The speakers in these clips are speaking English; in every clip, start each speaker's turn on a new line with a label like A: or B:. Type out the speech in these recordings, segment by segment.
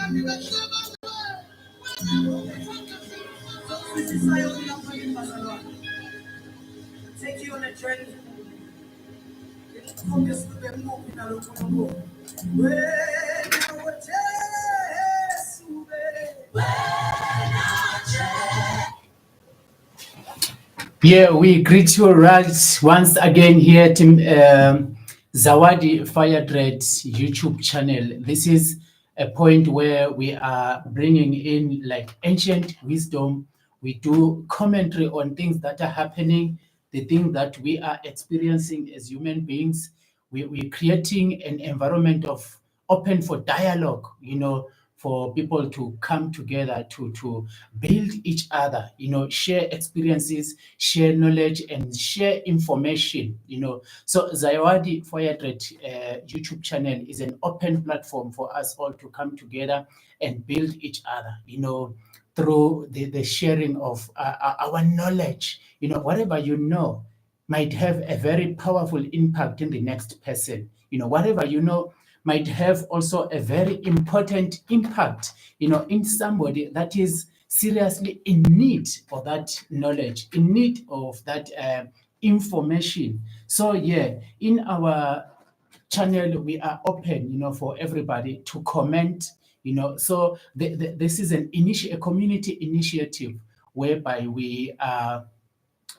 A: Take you on a journey. Yeah, we greet you right once again here at Zawadi Fire Dread YouTube channel. This is a point where we are bringing in like ancient wisdom. We do commentary on things that are happening, the things that we are experiencing as human beings. We're creating an environment of open for dialogue, for people to come together to build each other, share experiences, share knowledge, and share information, So Zawadi Fire Dread YouTube channel is an open platform for us all to come together and build each other, through the sharing of our knowledge. Whatever might have a very powerful impact in the next person. Whatever might have also a very important impact, in somebody that is seriously in need of that knowledge, in need of that information. So yeah, in our channel, we are open, for everybody to comment, So this is a community initiative whereby we are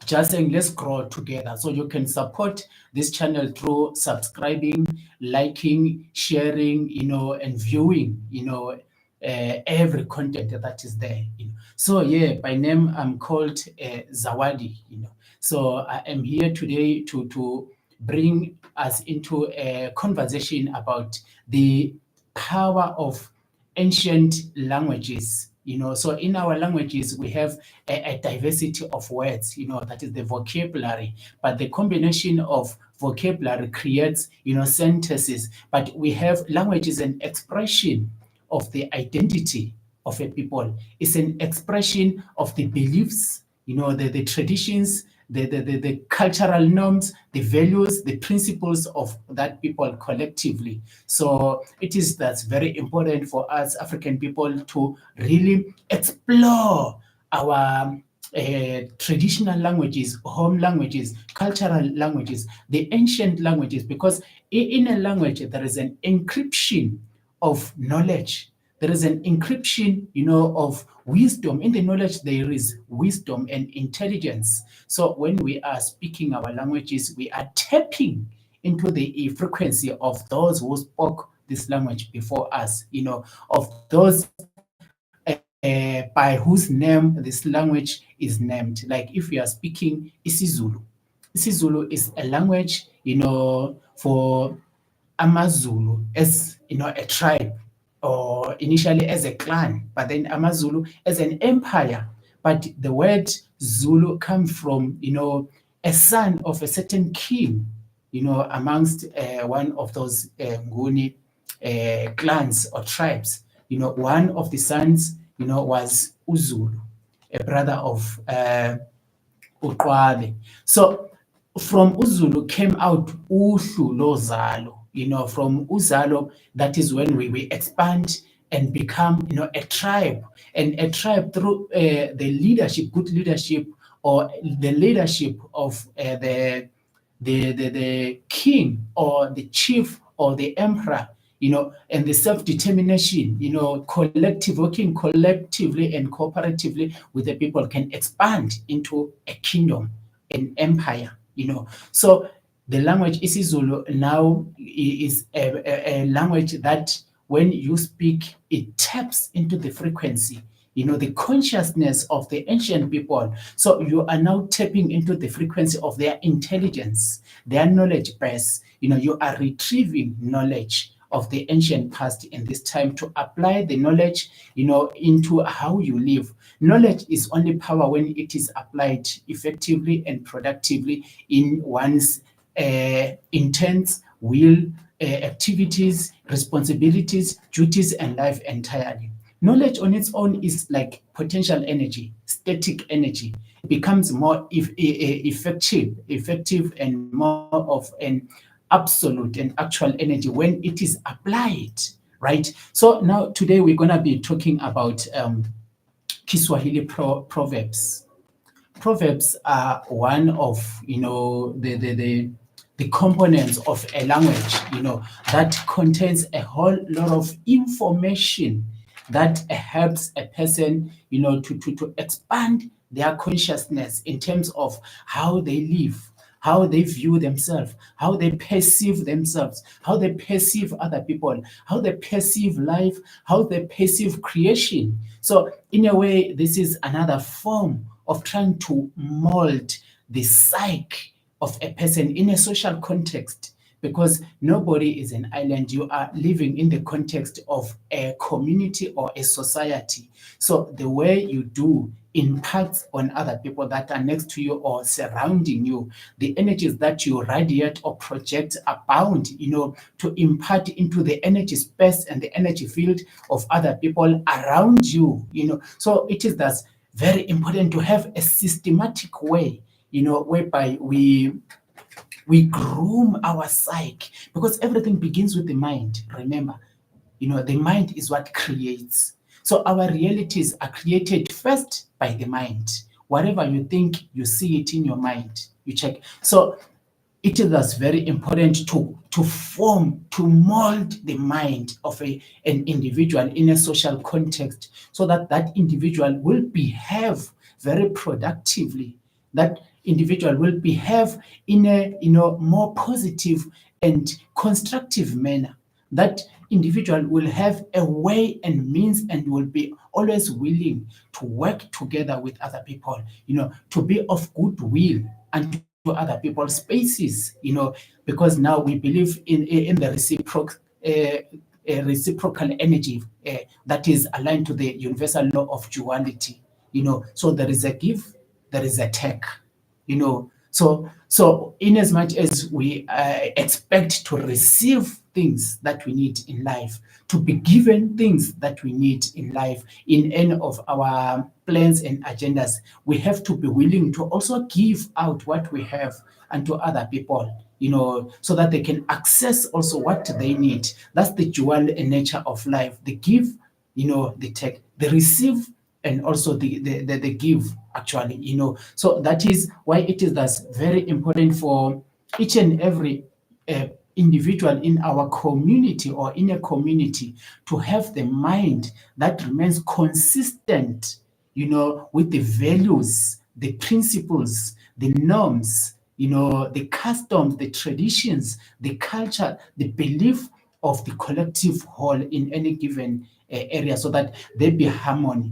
A: just saying let's grow together. So you can support this channel through subscribing, liking, sharing, and viewing, every content that is there. So yeah, by name I'm called Zawadi. So I am here today to bring us into a conversation about the power of ancient languages. So in our languages, we have a diversity of words, that is the vocabulary, but the combination of vocabulary creates, sentences, but we have languages and expression of the identity of a people. It's an expression of the beliefs, the traditions, the cultural norms, the values, the principles of that people collectively. So that's very important for us African people to really explore our traditional languages, home languages, cultural languages, the ancient languages, because in a language there is an encryption of knowledge. There is an encryption, of wisdom. In the knowledge, there is wisdom and intelligence. So when we are speaking our languages, we are tapping into the frequency of those who spoke this language before us, of those by whose name this language is named. Like if we are speaking isiZulu. isiZulu is a language, for AmaZulu as, a tribe, or initially as a clan, but then AmaZulu as an empire. But the word Zulu comes from, a son of a certain king, amongst one of those Nguni clans or tribes. One of the sons, was uZulu, a brother of uQwabe. So from uZulu came out uHlu loZalo. From uZalo, that is when we expand and become, a tribe. And a tribe through the leadership, good leadership, or the leadership of the king or the chief or the emperor, and the self-determination, working collectively and cooperatively with the people can expand into a kingdom, an empire, So the language isiZulu now is a language that when you speak, it taps into the frequency, the consciousness of the ancient people. So you are now tapping into the frequency of their intelligence, their knowledge base. You are retrieving knowledge of the ancient past in this time to apply the knowledge, into how you live. Knowledge is only power when it is applied effectively and productively in one's intents, will, activities, responsibilities, duties, and life entirely. Knowledge on its own is like potential energy, static energy. It becomes more effective and more of an absolute and actual energy when it is applied right? So now today we're going to be talking about Kiswahili proverbs. Proverbs are one of the components of a language, that contains a whole lot of information that helps a person, to expand their consciousness in terms of how they live, how they view themselves, how they perceive themselves, how they perceive other people, how they perceive life, how they perceive creation. So, in a way, this is another form of trying to mold the psyche of a person in a social context, because nobody is an island. You are living in the context of a community or a society. So the way you do impacts on other people that are next to you or surrounding you. The energies that you radiate or project are bound, to impart into the energy space and the energy field of other people around you. So it is thus very important to have a systematic way, whereby we groom our psyche, because everything begins with the mind. Remember, the mind is what creates. So our realities are created first by the mind. Whatever you think, you see it in your mind. You check. So it is thus very important to mold the mind of an individual in a social context, so that that individual will behave very productively. That individual will behave in a more positive and constructive manner. That individual will have a way and means and will be always willing to work together with other people, to be of goodwill and to other people's spaces, because now we believe in the reciprocal energy that is aligned to the universal law of duality. So there is a give, there is a take. So in as much as we expect to receive things that we need in life, to be given things that we need in life in any of our plans and agendas, we have to be willing to also give out what we have unto other people, so that they can access also what they need. That's the dual nature of life: the give, the take, the receive, and also the give, actually. So that is why it is thus very important for each and every individual in our community or in a community to have the mind that remains consistent, with the values, the principles, the norms, the customs, the traditions, the culture, the belief of the collective whole in any given area, so that there be harmony,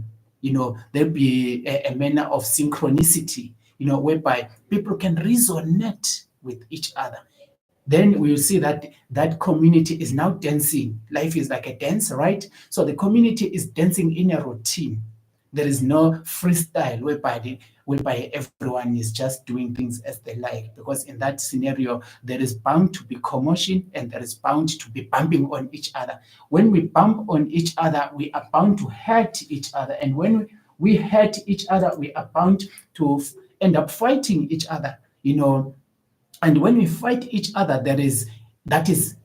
A: there be a manner of synchronicity, whereby people can resonate with each other. Then we will see that that community is now dancing. Life is like a dance, right? So the community is dancing in a routine. There is no freestyle whereby everyone is just doing things as they like, because in that scenario there is bound to be commotion and there is bound to be bumping on each other. When we bump on each other, we are bound to hurt each other, and when we hurt each other, we are bound to end up fighting each other. And when we fight each other, that is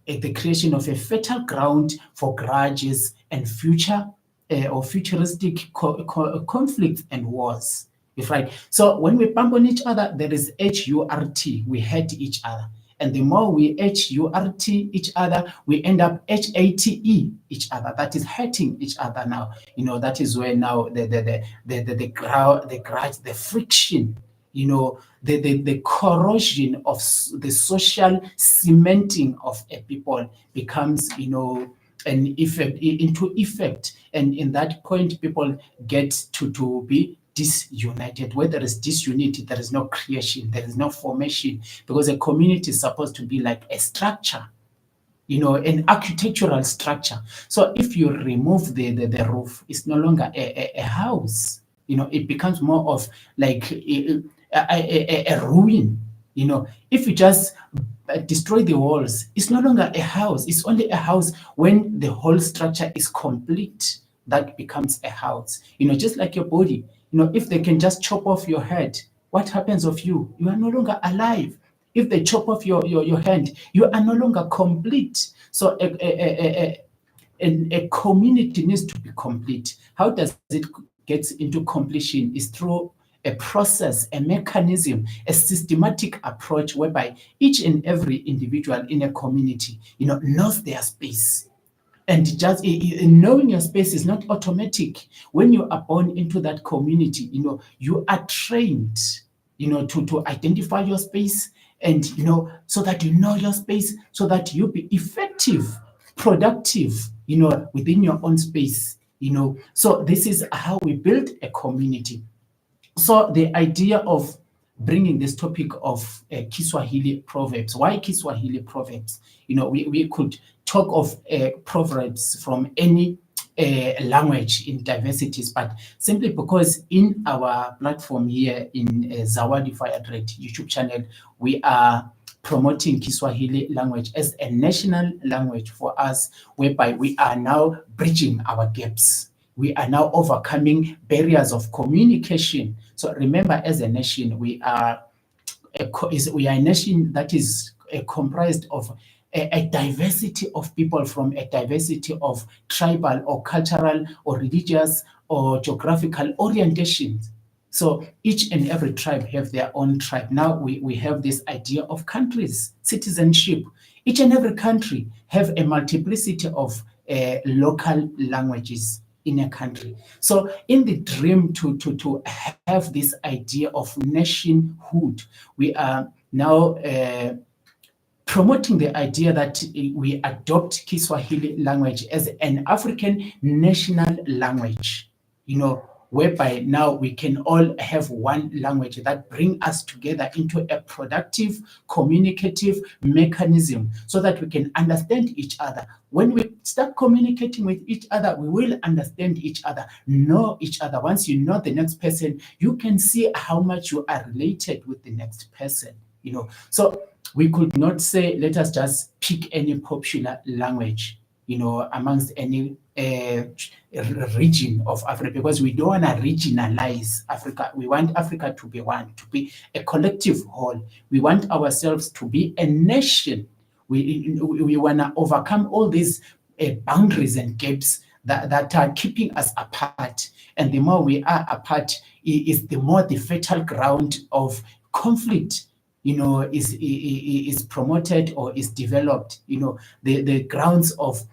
A: the creation of a fertile ground for grudges and futuristic conflicts and wars. If right. So when we bump on each other, there is HURT. We hate each other. And the more we HURT each other, we end up HATE each other. That is hurting each other now. That is where now the grudge, the friction, the corrosion of the social cementing of a people becomes, an effect into effect. And in that point, people get to be disunited. Where there is disunity, there is no creation, there is no formation, because a community is supposed to be like a structure, an architectural structure. So if you remove the roof, it's no longer a house. It becomes more of like a ruin. If you just destroy the walls, it's no longer a house. It's only a house when the whole structure is complete. That becomes a house. Just like your body. If they can just chop off your head, what happens of you? You are no longer alive. If they chop off your hand, you are no longer complete. So And a community needs to be complete. How does it get into completion? Is through a process, a mechanism, a systematic approach whereby each and every individual in a community, knows their space. And just knowing your space is not automatic. When you are born into that community, you are trained, to identify your space, and so that you know your space, so that you be effective, productive, within your own space. So this is how we build a community. So the idea of bringing this topic of Kiswahili proverbs. Why Kiswahili proverbs? We could talk of proverbs from any language in diversities, but simply because in our platform here in Zawadi Fire Trade YouTube channel, we are promoting Kiswahili language as a national language for us, whereby we are now bridging our gaps. We are now overcoming barriers of communication. So remember, as a nation, we are a nation that is comprised of a diversity of people from a diversity of tribal or cultural or religious or geographical orientations. So each and every tribe have their own tribe. Now we have this idea of countries, citizenship. Each and every country have a multiplicity of local languages in a country. So in the dream to have this idea of nationhood, we are now promoting the idea that we adopt Kiswahili language as an African national language, whereby now we can all have one language that bring us together into a productive, communicative mechanism so that we can understand each other. When we start communicating with each other, we will understand each other, know each other. Once you know the next person, you can see how much you are related with the next person, So we could not say, let us just pick any popular language, amongst any region of Africa, because we don't want to regionalize Africa. We want Africa to be one, to be a collective whole. We want ourselves to be a nation. We want to overcome all these boundaries and gaps that are keeping us apart. And the more we are apart, is the more the fertile ground of conflict is promoted or is developed. The grounds of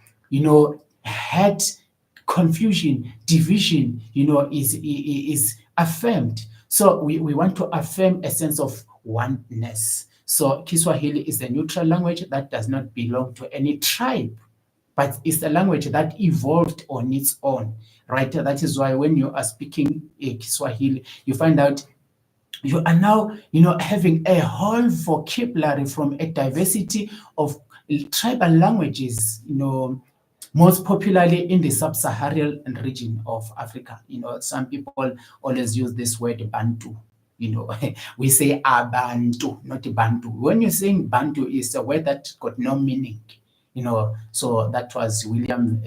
A: hate, confusion, division, is affirmed. So we want to affirm a sense of oneness. So Kiswahili is a neutral language that does not belong to any tribe, but it's a language that evolved on its own, right? That is why when you are speaking Kiswahili, you find out you are now, having a whole vocabulary from a diversity of tribal languages, most popularly in the sub-Saharan region of Africa. Some people always use this word Bantu. We say Abantu, not Bantu. When you're saying Bantu, it's a word that got no meaning. So that was William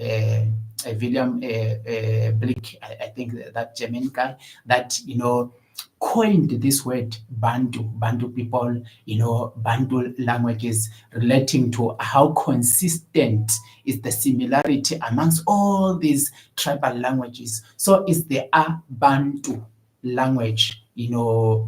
A: Blake, I think that German guy, that coined this word Bantu people, Bantu languages, relating to how consistent is the similarity amongst all these tribal languages. So it's the Bantu language,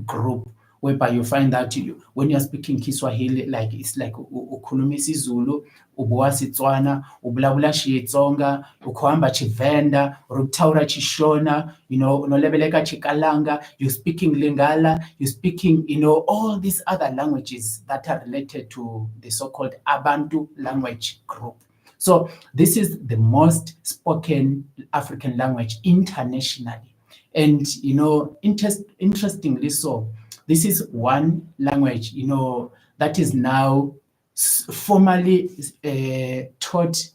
A: group, whereby you find that when you're speaking Kiswahili, it's like ukhuluma isiZulu, ubuwa Setswana, ubulabula Xitsonga, ukhomba Tshivenda, ukutaura Tshishona, unolebeleka Chikalanga, you're speaking Lingala, you're speaking, all these other languages that are related to the so-called Abantu language group. So this is the most spoken African language internationally. And, interestingly so, this is one language, that is now formally taught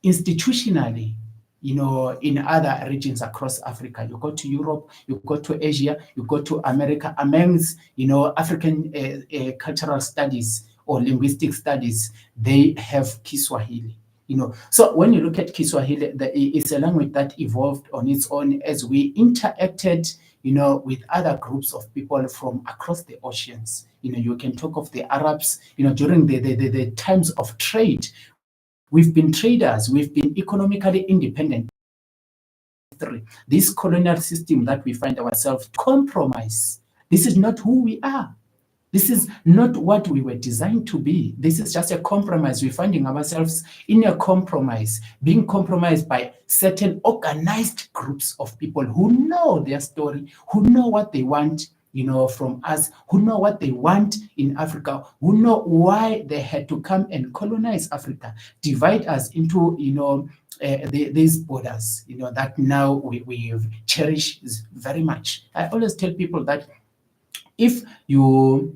A: institutionally, in other regions across Africa. You go to Europe, you go to Asia, you go to America, amongst, African cultural studies or linguistic studies, they have Kiswahili. So when you look at Kiswahili, it's a language that evolved on its own as we interacted, with other groups of people from across the oceans. You can talk of the Arabs, during the times of trade, We've been traders. We've been economically independent. This colonial system that we find ourselves compromise. This is not who we are. This is not what we were designed to be. This is just a compromise. We're finding ourselves in a compromise, being compromised by certain organized groups of people who know their story, who know what they want, from us, who know what they want in Africa, who know why they had to come and colonize Africa, divide us into, these borders, that now we cherish very much. I always tell people that if you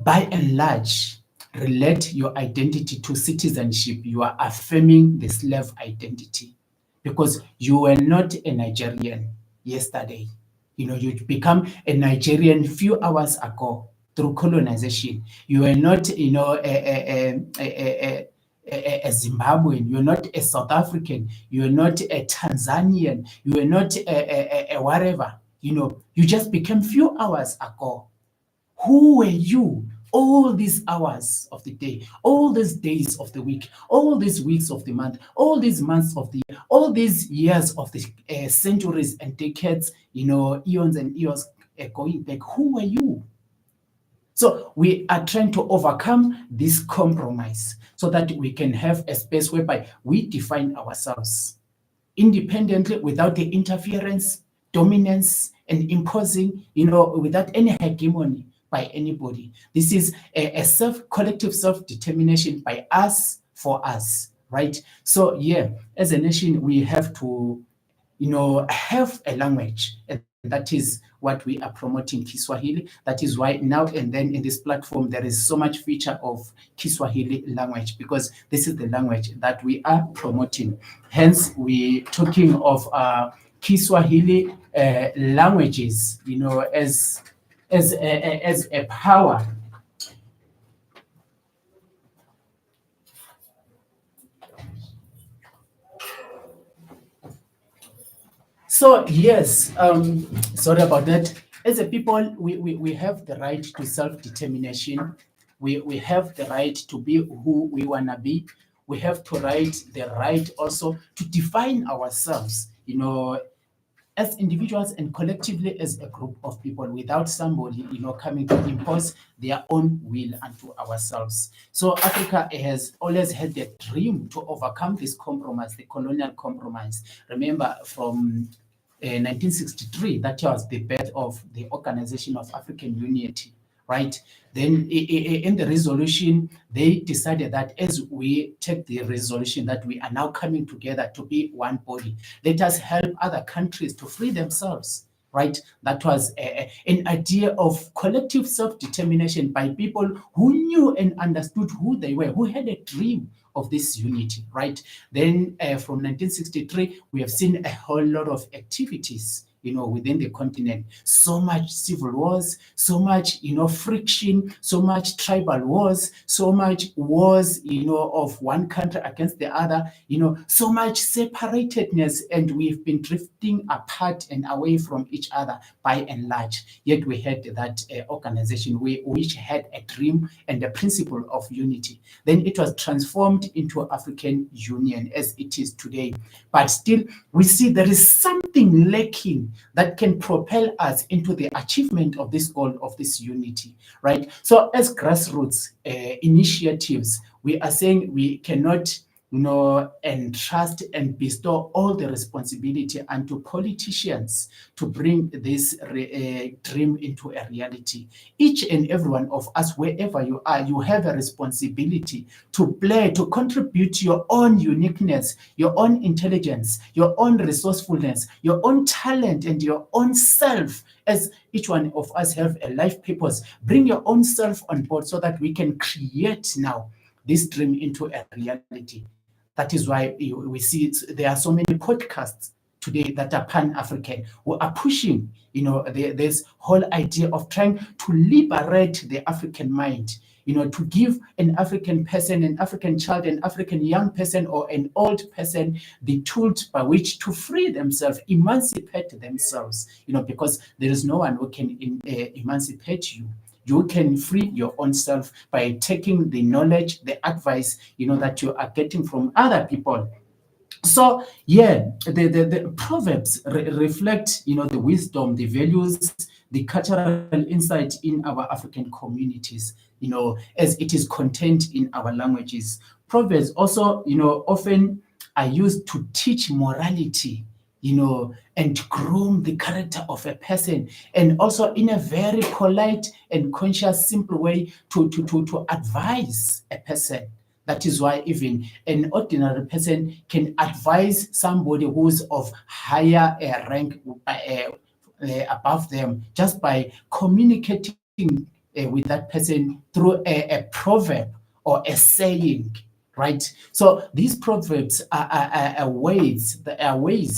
A: by and large, relate your identity to citizenship, you are affirming the slave identity, because you were not a Nigerian yesterday. You become a Nigerian few hours ago through colonization. You are not, a Zimbabwean, you're not a South African, you're not a Tanzanian, you are not a whatever. You just became few hours ago. Who were you all these hours of the day, all these days of the week, all these weeks of the month, all these months of the year, all these years of the centuries and decades, eons and eons going back? Who were you? So we are trying to overcome this compromise so that we can have a space whereby we define ourselves independently, without the interference, dominance, and imposing, without any hegemony by anybody. This is a collective self-determination by us, for us, right? So yeah, as a nation, we have to, have a language, and that is what we are promoting, Kiswahili. That is why now and then in this platform, there is so much feature of Kiswahili language, because this is the language that we are promoting. Hence, we talking of Kiswahili languages, as a power. So yes, sorry about that. As a people, we have the right to self-determination. We have the right to be who we wanna be. We have the right also to define ourselves, as individuals and collectively as a group of people, without somebody, coming to impose their own will unto ourselves. So Africa has always had the dream to overcome this compromise, the colonial compromise. Remember, from 1963, that was the birth of the Organization of African Unity, right? Then in the resolution, they decided that as we take the resolution that we are now coming together to be one body, let us help other countries to free themselves, right? That was an idea of collective self-determination by people who knew and understood who they were, who had a dream of this unity, right? Then from 1963, we have seen a whole lot of activities, within the continent. So much civil wars, so much, friction, so much tribal wars, so much wars, of one country against the other, so much separatedness, and we've been drifting apart and away from each other by and large. Yet we had that organization which had a dream and a principle of unity. Then it was transformed into African Union as it is today. But still, we see there is something lacking that can propel us into the achievement of this goal of this unity, right? So as grassroots initiatives, we are saying we cannot entrust and bestow all the responsibility onto politicians to bring this dream into a reality. Each and every one of us, wherever you are, you have a responsibility to play, to contribute your own uniqueness, your own intelligence, your own resourcefulness, your own talent, and your own self. As each one of us have a life purpose, bring your own self on board so that we can create now this dream into a reality. That is why we see there are so many podcasts today that are pan-African who are pushing, this whole idea of trying to liberate the African mind, to give an African person, an African child, an African young person, or an old person the tools by which to free themselves, emancipate themselves, because there is no one who can emancipate you. You can free your own self by taking the knowledge, the advice, that you are getting from other people. So yeah, the Proverbs reflect, the wisdom, the values, the cultural insight in our African communities, as it is contained in our languages. Proverbs also, often are used to teach morality, and groom the character of a person, and also in a very polite and conscious, simple way to advise a person. That is why even an ordinary person can advise somebody who's of higher rank above them, just by communicating with that person through a proverb or a saying, right? So these proverbs are ways,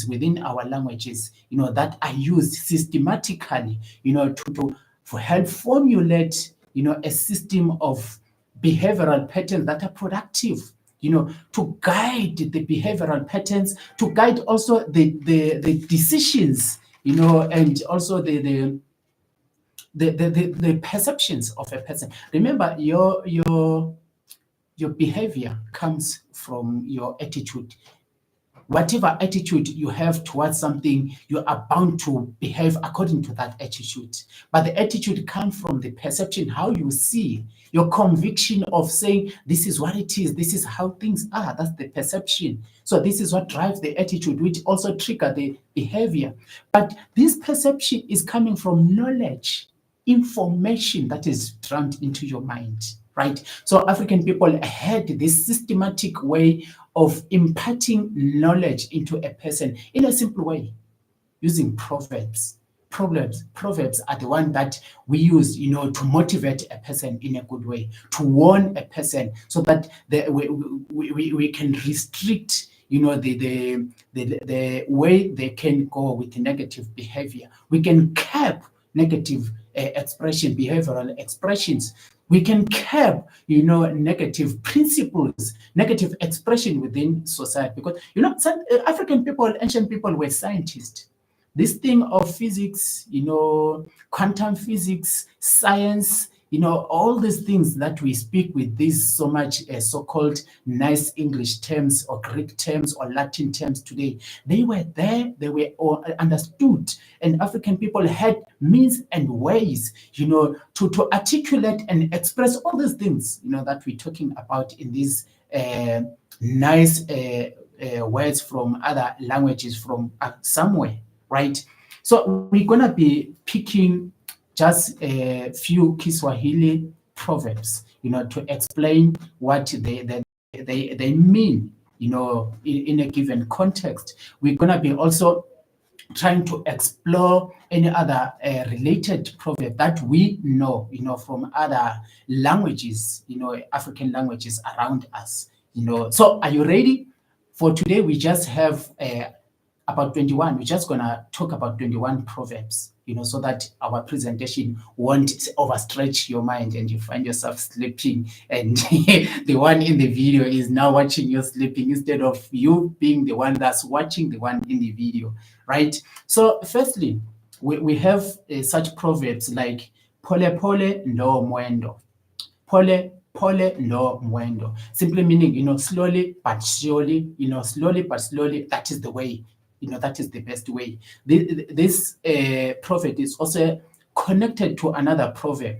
A: within our languages, that are used systematically, to help formulate, a system of behavioral patterns that are productive, to guide the behavioral patterns, to guide also the decisions, and also the perceptions of a person. Remember, your behavior comes from your attitude. Whatever attitude you have towards something, you are bound to behave according to that attitude. But the attitude comes from the perception, how you see, your conviction of saying, this is what it is, this is how things are. That's the perception. So this is what drives the attitude, which also trigger the behavior. But this perception is coming from knowledge, information that is drummed into your mind, right? So African people had this systematic way of imparting knowledge into a person in a simple way, using proverbs. Proverbs are the one that we use, to motivate a person in a good way, to warn a person, so that we can restrict, the way they can go with negative behavior. We can cap negative behavioral expressions. We can curb, negative principles, negative expression within society. Because, some African people, ancient people were scientists. This thing of physics, quantum physics, science, all these things that we speak with these so much so-called nice English terms or Greek terms or Latin terms today, they were there, they were all understood. And African people had means and ways, to articulate and express all these things, that we're talking about in these nice words from other languages from somewhere, right? So we're gonna be picking just a few Kiswahili proverbs, to explain what they mean, in a given context. We're gonna be also trying to explore any other related proverb that we know, from other languages, African languages around us, So are you ready? For today, we just have about 21. We're just gonna talk about 21 proverbs, so that our presentation won't overstretch your mind and you find yourself sleeping, and the one in the video is now watching you sleeping instead of you being the one that's watching the one in the video, right? So firstly, we have such proverbs like pole pole ndo mwendo. Pole ndo mwendo, simply meaning, slowly but surely, that is the way, that is the best way. This proverb is also connected to another proverb,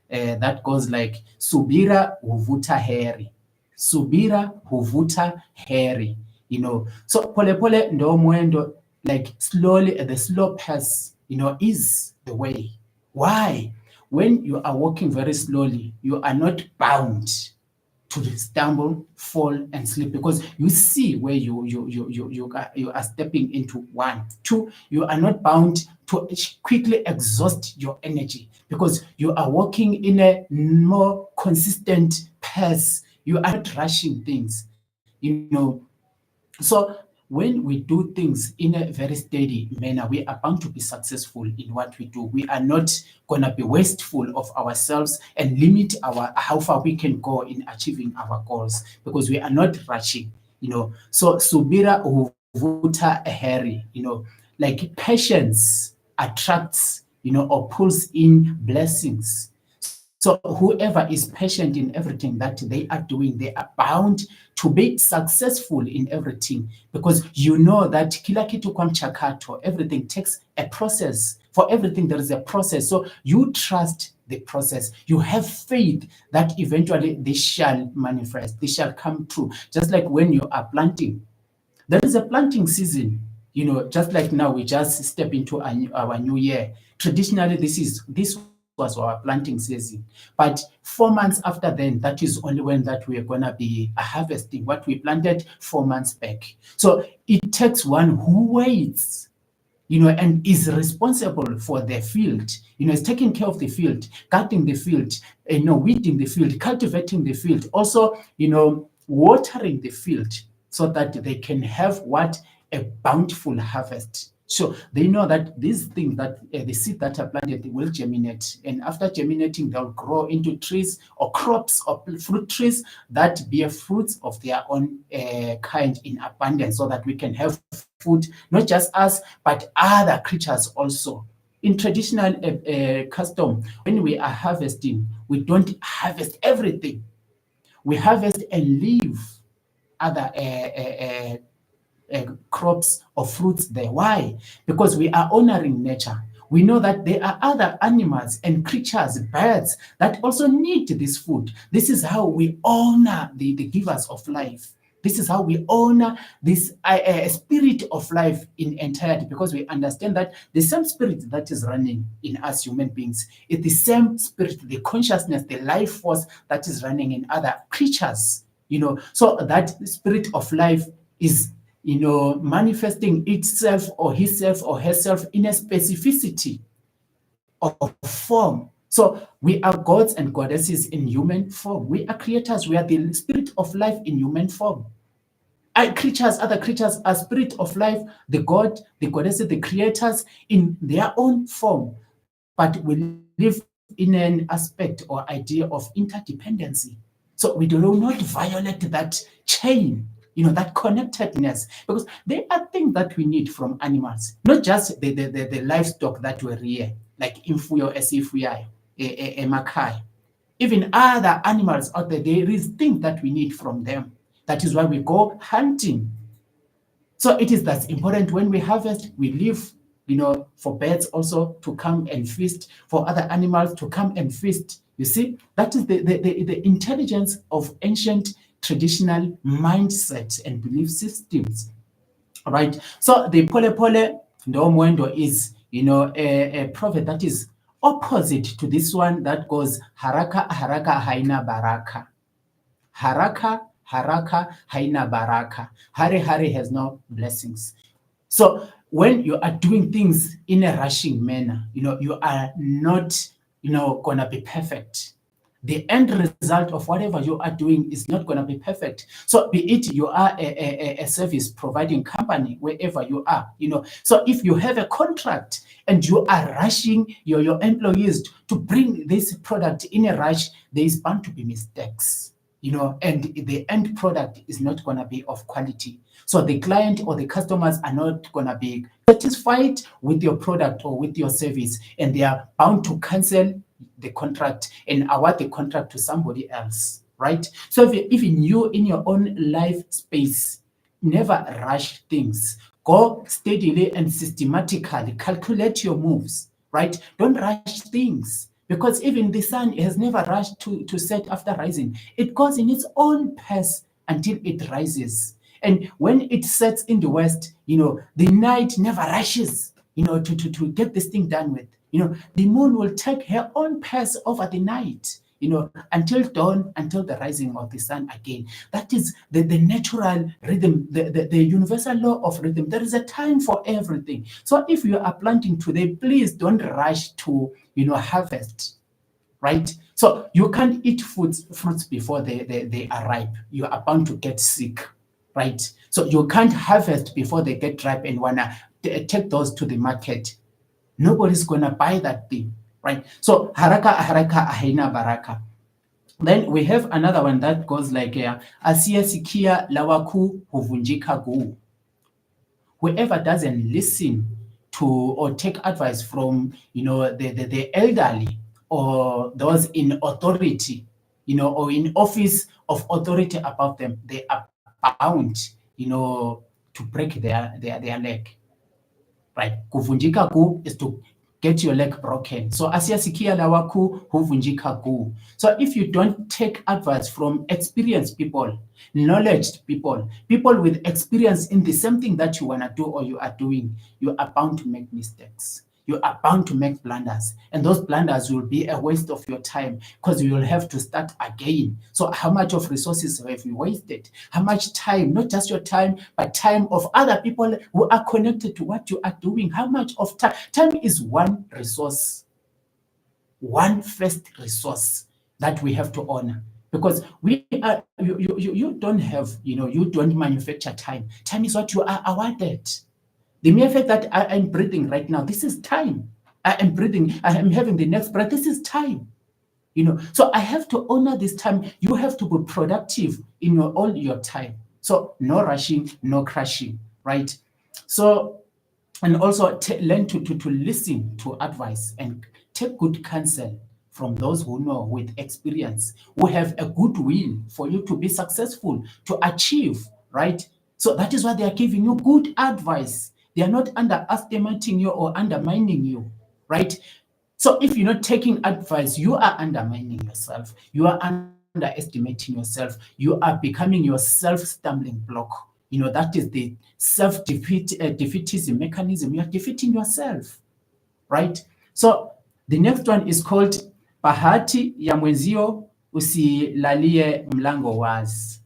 A: that goes like subira huvuta heri. Subira huvuta heri. So pole pole ndo mwendo, like slowly, the slow pace, is the way. Why? When you are walking very slowly, you are not bound to stumble, fall, and slip, because you see where you are stepping into. 1, 2, you are not bound to quickly exhaust your energy, because you are walking in a more consistent pace. You are not rushing things, So when we do things in a very steady manner, we are bound to be successful in what we do. We are not going to be wasteful of ourselves and limit how far we can go in achieving our goals, because we are not rushing, So subira huvuta heri, like patience attracts, or pulls in blessings. So whoever is patient in everything that they are doing, they are bound to be successful in everything, because that kila kitu kwa mchakato, everything takes a process. For everything there is a process. So you trust the process. You have faith that eventually this shall manifest, this shall come true. Just like when you are planting, there is a planting season. Just like now we just step into our new year. Traditionally, this was our planting season. But 4 months after then, that is only when that we are going to be harvesting what we planted 4 months back. So it takes one who waits, and is responsible for the field, is taking care of the field, cutting the field, weeding the field, cultivating the field, also, watering the field, so that they can have a bountiful harvest. So they know that these things, that the seed that are planted will germinate, and after germinating, they'll grow into trees or crops or fruit trees that bear fruits of their own kind in abundance, so that we can have food, not just us, but other creatures also. In traditional custom, when we are harvesting, we don't harvest everything. We harvest and leave other crops or fruits there. Why? Because we are honoring nature. We know that there are other animals and creatures, birds, that also need this food. This is how we honor the givers of life. This is how we honor this spirit of life in entirety, because we understand that the same spirit that is running in us human beings is the same spirit, the consciousness, the life force that is running in other creatures. So that spirit of life is manifesting itself or himself or herself in a specificity of form. So we are gods and goddesses in human form. We are creators. We are the spirit of life in human form. Other creatures are spirit of life, the god, the goddesses, the creators in their own form. But we live in an aspect or idea of interdependency. So we do not violate that chain, that connectedness, because there are things that we need from animals, not just the livestock that we rear, like imfuyo, esifuyayo, emakai. Even other animals out there is things that we need from them. That is why we go hunting. So it is that's important. When we harvest, we leave, for birds also to come and feast, for other animals to come and feast. You see, that is the intelligence of ancient traditional mindset and belief systems. All right. So the pole pole ndomwendo is, a proverb that is opposite to this one that goes haraka haraka haina baraka. Haraka haraka haina baraka. Hurry hurry has no blessings. So when you are doing things in a rushing manner, you are not, gonna be perfect. The end result of whatever you are doing is not going to be perfect. So be it you are a service providing company, wherever you are, So if you have a contract and you are rushing your employees to bring this product in a rush, there is bound to be mistakes, and the end product is not going to be of quality. So the client or the customers are not going to be satisfied with your product or with your service, and they are bound to cancel the contract and award the contract to somebody else, right? So even you in your own life space, never rush things. Go steadily and systematically calculate your moves, right? Don't rush things, because even the sun has never rushed to set after rising. It goes in its own pace until it rises. And when it sets in the west, the night never rushes, to get this thing done with. The moon will take her own pace over the night, until dawn, until the rising of the sun again. That is the natural rhythm, the universal law of rhythm. There is a time for everything. So if you are planting today, please don't rush to, harvest, right? So you can't eat fruits before they are ripe. You are bound to get sick, right? So you can't harvest before they get ripe and wanna take those to the market. Nobody's gonna buy that thing, right? So haraka haraka haina baraka. Then we have another one that goes like asiyesikia la wakuu huvunjika guu. Whoever doesn't listen or take advice from, the elderly or those in authority, or in office of authority above them. They are bound, to break their leg. Right? Kuvunjika guu is to get your leg broken. So asiyasikia la wakuu huvunjika guu. So if you don't take advice from experienced people, knowledge people with experience in the same thing that you want to do or you are doing, you are bound to make mistakes. You are bound to make blunders, and those blunders will be a waste of your time because you will have to start again. So how much of resources have you wasted? How much time, not just your time, but time of other people who are connected to what you are doing? How much of time? Time is one resource, one first resource that we have to honor, because you don't have, you don't manufacture time. Time is what you are awarded. The mere fact that I am breathing right now, this is time. I am breathing, I am having the next breath, this is time. So I have to honor this time. You have to be productive in all your time. So no rushing, no crashing, right? So, and also learn to listen to advice and take good counsel from those who know with experience, who have a good will for you to be successful, to achieve, right? So that is why they are giving you good advice. They are not underestimating you or undermining you, right? So if you're not taking advice, you are undermining yourself. You are underestimating yourself. You are becoming your self-stumbling block. That is the defeatism mechanism. You are defeating yourself, right? So the next one is called bahati ya mwenzio usilalie mlango wazi.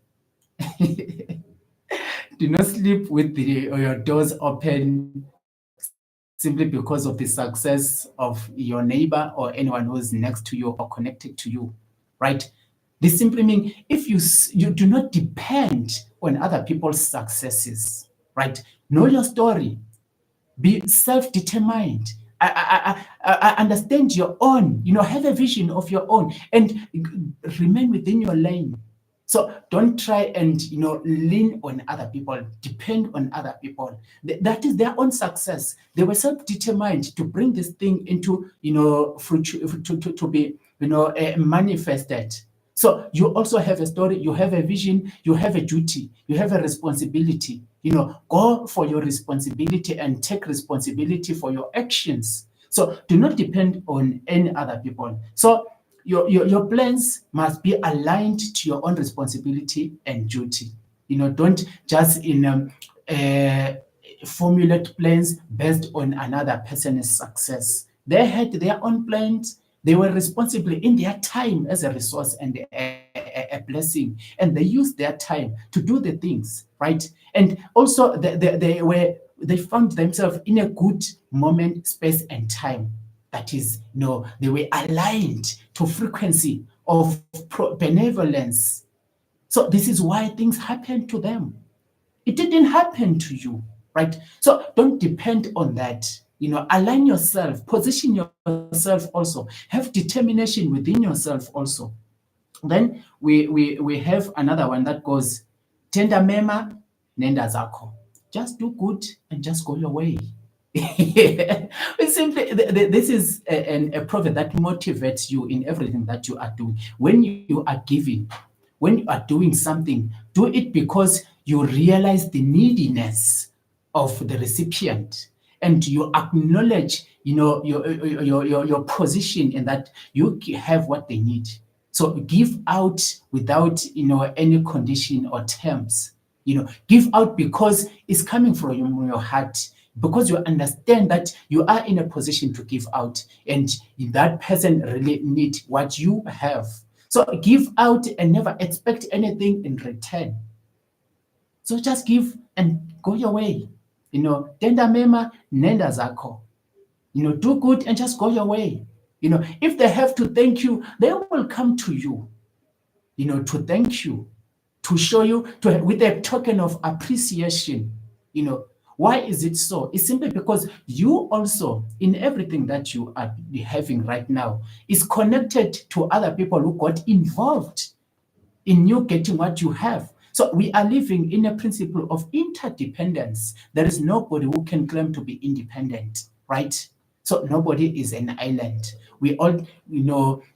A: Do not sleep with your doors open simply because of the success of your neighbor or anyone who's next to you or connected to you, right? This simply means if you do not depend on other people's successes, right? Know your story. Be self-determined. I understand your own, have a vision of your own and remain within your lane. So don't try and, lean on other people, depend on other people. That is their own success. They were self-determined to bring this thing into, fruit, to be, manifested. So you also have a story, you have a vision, you have a duty, you have a responsibility. Go for your responsibility and take responsibility for your actions. So do not depend on any other people. So your plans must be aligned to your own responsibility and duty. Don't just formulate plans based on another person's success. They had their own plans. They were responsible in their time as a resource and a blessing, and they used their time to do the things, right? And also they found themselves in a good moment, space, and time. That is, they were aligned to frequency of benevolence. So this is why things happened to them. It didn't happen to you, right? So don't depend on that. Align yourself, position yourself also, have determination within yourself also. Then we have another one that goes, tenda mema, nenda zako. Just do good and just go your way. Simply, this is a proverb that motivates you in everything that you are doing. When you are giving, when you are doing something, do it because you realize the neediness of the recipient, and you acknowledge, your position in that you have what they need. So give out without, any condition or terms. Give out because it's coming from your heart, because you understand that you are in a position to give out, and that person really needs what you have. So give out and never expect anything in return. So just give and go your way. Tenda mema, nenda zako. Do good and just go your way. If they have to thank you, they will come to you, to thank you, to show you, with a token of appreciation. Why is it so? It's simply because you also, in everything that you are having right now, is connected to other people who got involved in you getting what you have. So we are living in a principle of interdependence. There is nobody who can claim to be independent, right? So nobody is an island. We all,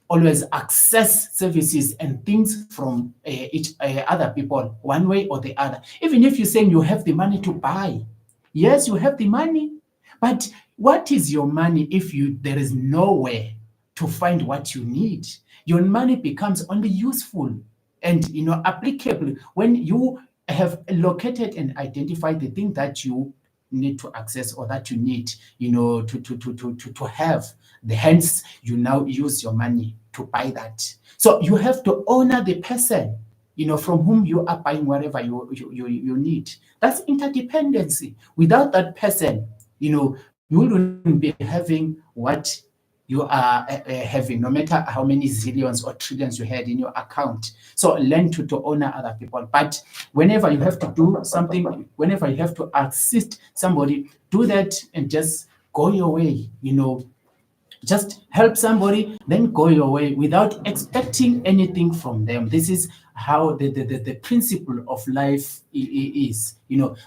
A: always access services and things from each other people, one way or the other. Even if you're saying you have the money to buy, yes, you have the money, but what is your money if there is nowhere to find what you need? Your money becomes only useful and applicable when you have located and identified the thing that you need to access or that you need to have. Hence you now use your money to buy that. So you have to honor the person from whom you are buying whatever you need. That's interdependency. Without that person, you wouldn't be having what you are having, no matter how many zillions or trillions you had in your account. So learn to honor other people. But whenever you have to do something, whenever you have to assist somebody, do that and just go your way. Just help somebody, then go your way without expecting anything from them. This is how the principle of life is.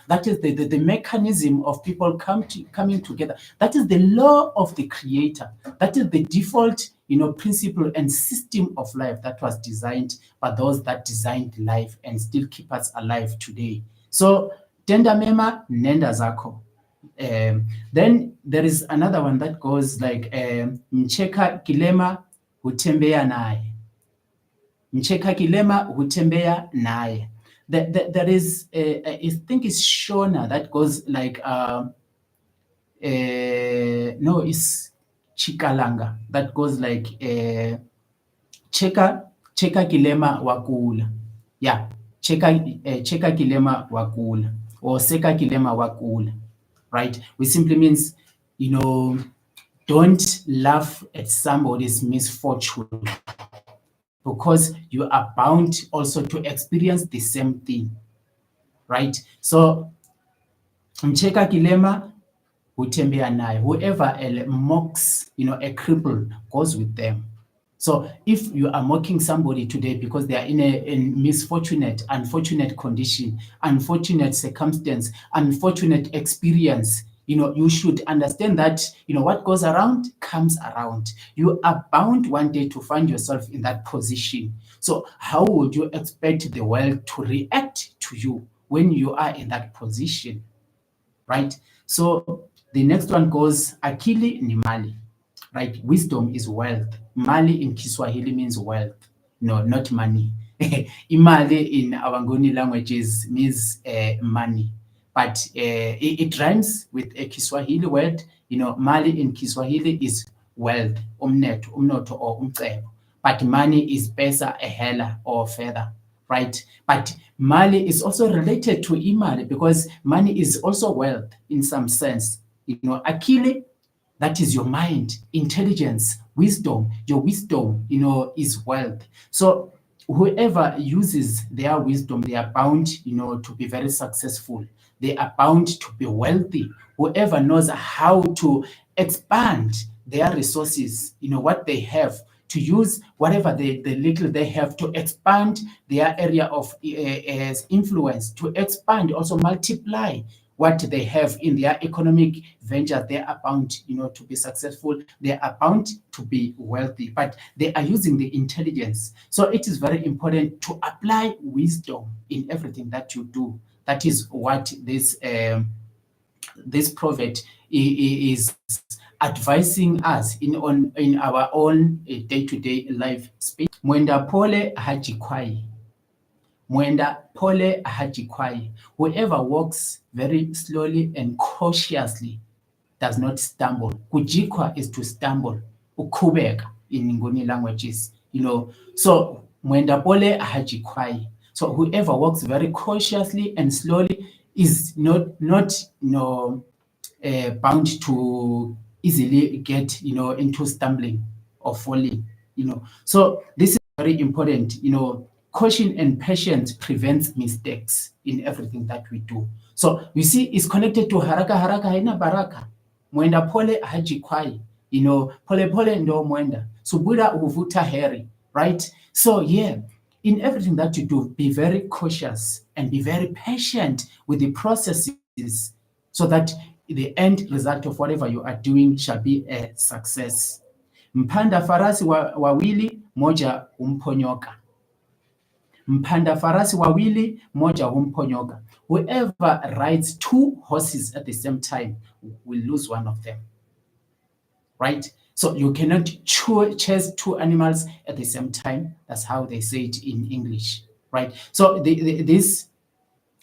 A: That is the mechanism of people coming together. That is the law of the creator. That is the default principle and system of life that was designed by those that designed life and still keep us alive today. So tenda mema, nenda zako. Then there is another one that goes like mcheka kilema hutembea naye. Mcheka kilema hutembea naye. There is I think it's Shona that goes like no, it's Chikalanga that goes like cheka kilema wakula. Yeah, cheka kilema wakula or seka kilema wakula. Right? Which simply means, don't laugh at somebody's misfortune because you are bound also to experience the same thing. Right? So, mcheka kilema, hutembea naye. Whoever mocks, a cripple goes with them. So if you are mocking somebody today because they are in a misfortunate, unfortunate condition, unfortunate circumstance, unfortunate experience, you should understand that, what goes around comes around. You are bound one day to find yourself in that position. So how would you expect the world to react to you when you are in that position, right? So the next one goes, akili ni mali. Right? Wisdom is wealth. Mali in Kiswahili means wealth. No, not money. Imali in our Nguni languages means money. But it rhymes with a Kiswahili word. Mali in Kiswahili is wealth. Umnoto or umcebo. But money is pesa, a hela or feather. Right? But mali is also related to imali because money is also wealth in some sense. Akili, that is your mind, intelligence, wisdom. Your wisdom, is wealth. So whoever uses their wisdom, they are bound, to be very successful. They are bound to be wealthy. Whoever knows how to expand their resources, what they have, to use whatever the little they have to expand their area of influence, to expand, also multiply what they have in their economic venture. They are bound, to be successful. They are bound to be wealthy, but they are using the intelligence. So it is very important to apply wisdom in everything that you do. That is what this proverb is advising us in our own day-to-day life space. Mwenda pole hajikwai. Mwenda pole hajikwai. Whoever walks very slowly and cautiously does not stumble. Kujikwa is to stumble. Ukubeka in Nguni languages. So mwenda pole hajikwai. So whoever walks very cautiously and slowly is not bound to easily get into stumbling or falling. So this is very important. Caution and patience prevents mistakes in everything that we do. So you see, it's connected to haraka haina baraka. Mwenda pole hajikwai. Pole pole ndo mwenda. Subira huvuta heri, right? So yeah, in everything that you do, be very cautious and be very patient with the processes so that the end result of whatever you are doing shall be a success. Mpanda farasi wawili, moja humponyoka. Mpanda farasi wawili, moja humponyoka. Whoever rides two horses at the same time will lose one of them. Right? So you cannot chase two animals at the same time. That's how they say it in English. Right? So this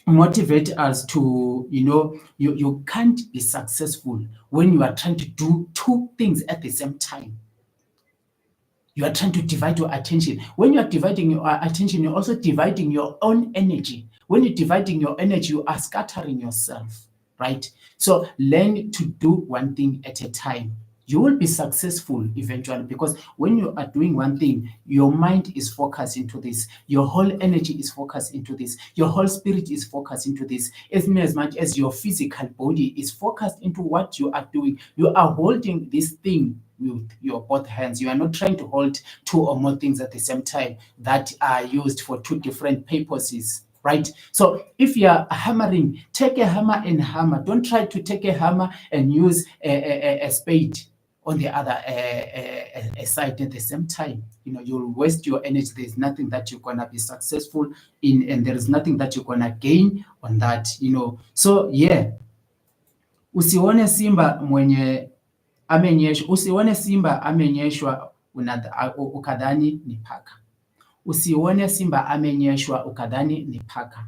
A: motivate us to, you can't be successful when you are trying to do two things at the same time. You are trying to divide your attention. When you are dividing your attention, you're also dividing your own energy. When you're dividing your energy, you are scattering yourself, right? So learn to do one thing at a time. You will be successful eventually, because when you are doing one thing, your mind is focused into this. Your whole energy is focused into this. Your whole spirit is focused into this. As much as your physical body is focused into what you are doing, you are holding this thing with your both hands. You are not trying to hold two or more things at the same time that are used for two different purposes. Right? So if you are hammering, take a hammer and hammer. Don't try to take a hammer and use a spade on the other side at the same time. You'll waste your energy. There's nothing that you're gonna be successful in, and there is nothing that you're gonna gain on that. So yeah, usione simba amenyeshwa ukadhani ni paka. Usione simba amenyeshwa ukadhani ni paka.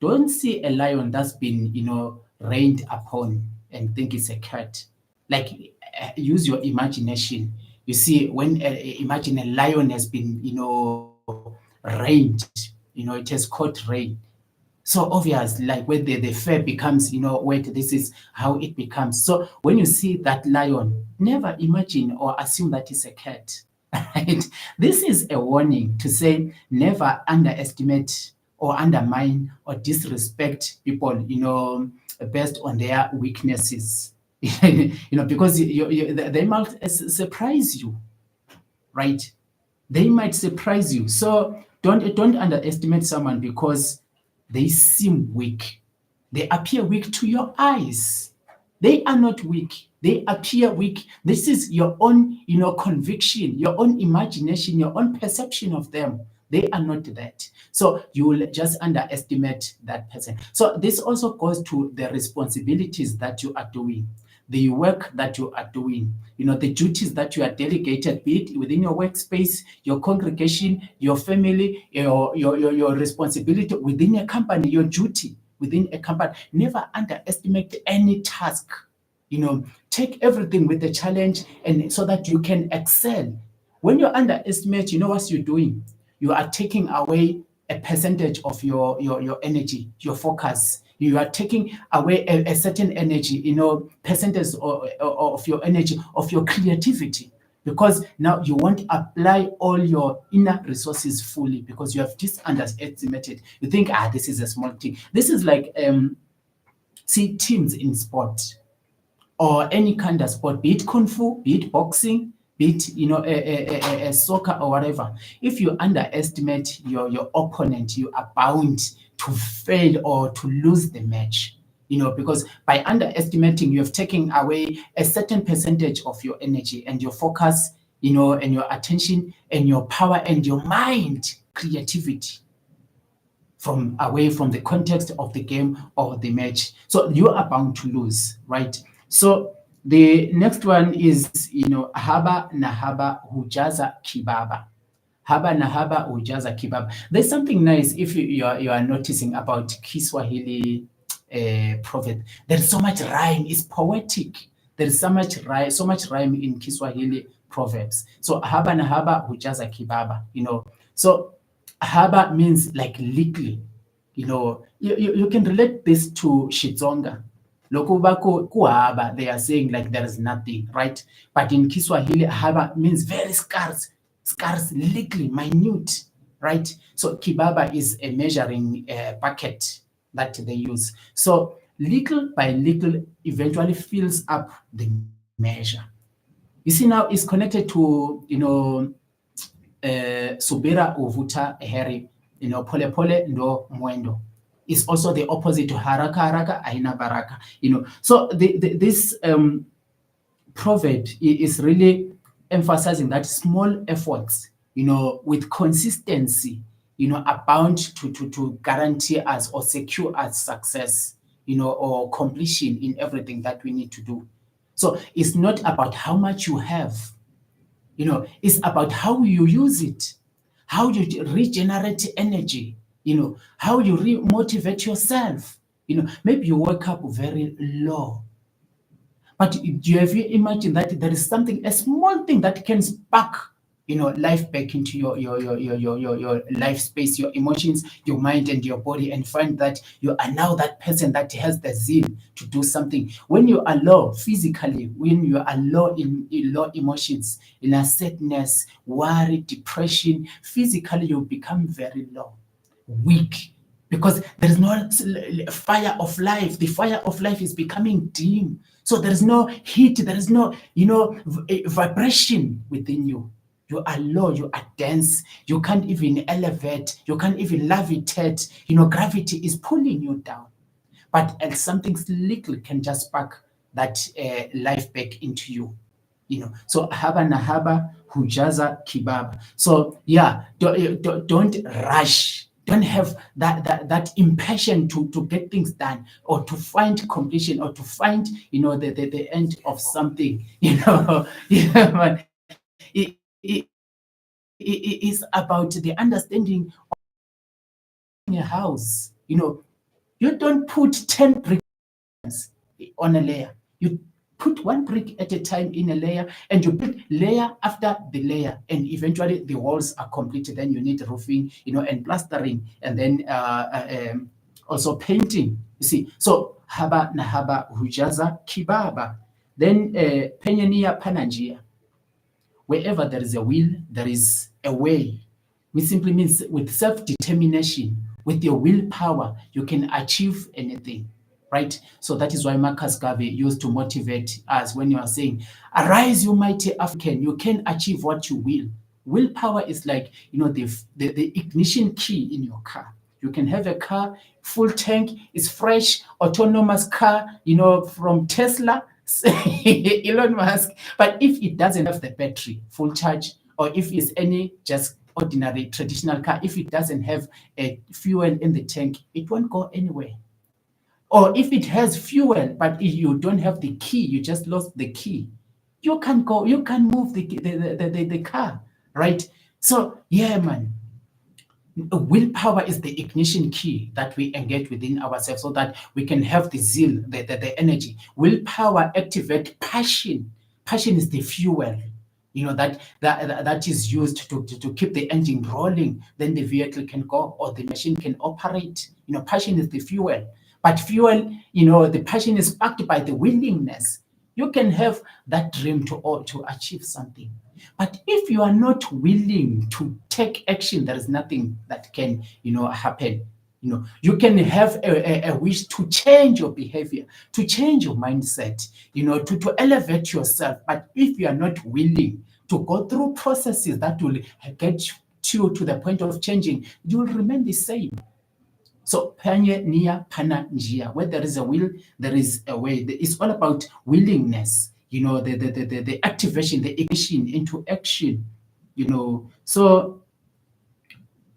A: Don't see a lion that's been, rained upon and think it's a cat. Like, use your imagination. You see, when imagine a lion has been, rained, it has caught rain. So obvious, like when the fur becomes, wet, this is how it becomes. So when you see that lion, never imagine or assume that it's a cat. Right? This is a warning to say never underestimate or undermine or disrespect people, based on their weaknesses. Because they might surprise you, right? They might surprise you. So don't underestimate someone because they seem weak. They appear weak to your eyes. They are not weak. They appear weak. This is your own, conviction, your own imagination, your own perception of them. They are not that. So you will just underestimate that person. So this also goes to the responsibilities that you are doing, the work that you are doing, the duties that you are delegated, be it within your workspace, your congregation, your family, your responsibility within a company, your duty within a company. Never underestimate any task. Take everything with a challenge, and so that you can excel. When you underestimate, what you're doing? You are taking away a percentage of your energy, your focus. You are taking away a certain energy, percentage of your energy, of your creativity, because now you won't apply all your inner resources fully because you have just underestimated. You think, this is a small thing. This is like, see, teams in sport or any kind of sport, be it kung fu, be it boxing, be it a soccer or whatever. If you underestimate your opponent, you are bound to fail or to lose the match. Because by underestimating, you have taken away a certain percentage of your energy and your focus, and your attention and your power and your mind, creativity, away from the context of the game or the match. So you are bound to lose, right? So the next one is, haba na haba hujaza kibaba. Haba na haba hujaza kibaba. There's something nice if you are noticing about Kiswahili proverb. There's so much rhyme. It's poetic. There's so much rhyme in Kiswahili proverbs. So haba na haba hujaza kibaba. So haba means like little. You can relate this to Shitsonga. Lokubako kuhaba, they are saying like there is nothing, right? But in Kiswahili, haba means very scarce, little, minute, right? So kibaba is a measuring bucket that they use. So little by little eventually fills up the measure. You see, now it's connected to, subira uvuta heri, pole pole ndo mwendo. Is also the opposite to haraka haraka aina baraka. So this proverb is really emphasizing that small efforts, with consistency, are bound to guarantee us or secure us success, or completion in everything that we need to do. So it's not about how much you have, it's about how you use it, how you regenerate energy, how you motivate yourself. Maybe you wake up very low, but do you ever imagine that there is something, a small thing that can spark, life back into your life space, your emotions, your mind, and your body, and find that you are now that person that has the zeal to do something. When you are low physically, when you are low in low emotions, in a sadness, worry, depression, physically you become very low, weak, because there is no fire of life. The fire of life is becoming dim. So there is no heat, there is no, vibration within you. You are low, you are dense, you can't even elevate, you can't even levitate. Gravity is pulling you down. But something little can just spark that life back into you. So haba na haba hujaza kibaba. So yeah, don't rush. Don't have that impatient to get things done, or to find completion, or to find the end of something. Yeah, man. It's about the understanding of a house. You don't put 10 bricks on a layer. You put one brick at a time in a layer, and you build layer after the layer, and eventually the walls are completed. Then you need roofing, and plastering, and then also painting. You see, so haba na haba hujaza kibaba. Then penye nia pana njia. Wherever there is a will, there is a way. Which simply means with self-determination, with your willpower, you can achieve anything, right? So that is why Marcus Garvey used to motivate us when you are saying, arise, you mighty African, you can achieve what you will. Willpower is like, the ignition key in your car. You can have a car, full tank, it's fresh, autonomous car, from Tesla, Elon Musk. But if it doesn't have the battery, full charge, or if it's any just ordinary traditional car, if it doesn't have a fuel in the tank, it won't go anywhere. Or if it has fuel, but if you don't have the key, you just lost the key, you can go, you can move the car, right? So yeah, man. Willpower is the ignition key that we engage within ourselves, so that we can have the zeal, the energy. Willpower activates passion. Passion is the fuel, that is used to keep the engine rolling. Then the vehicle can go, or the machine can operate. Passion is the fuel. But fuel, the passion is backed by the willingness. You can have that dream to achieve something. But if you are not willing to take action, there is nothing that can, happen. You can have a wish to change your behavior, to change your mindset, to elevate yourself. But if you are not willing to go through processes that will get you to the point of changing, you will remain the same. So penye nia pana njia. Where there is a will, there is a way. It's all about willingness, the activation, the ignition into action, So